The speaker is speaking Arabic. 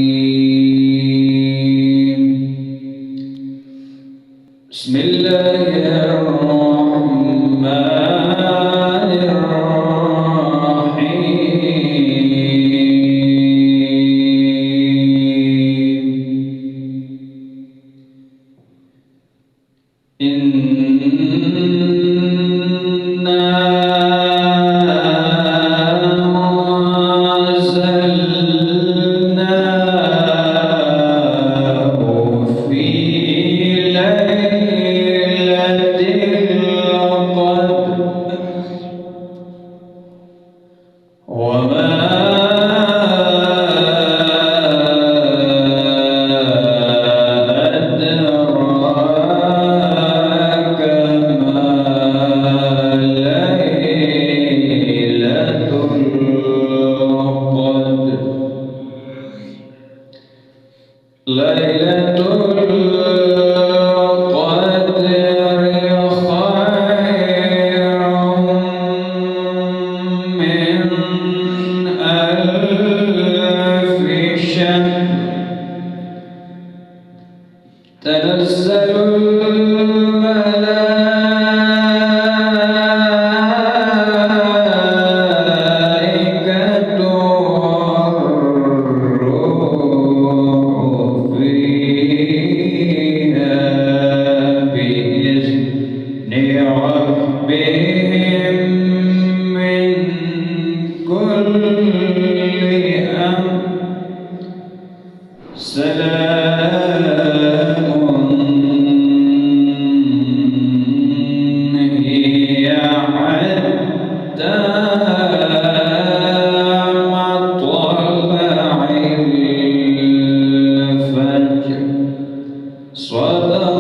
بسم الله الرحمن الرحيم. ليلة القدر خير من ألف شهر. تنزل الملائكة والروح فيها بإذن ربهم من كل أمر. سلام هي حتى مطلع الفجر. صدق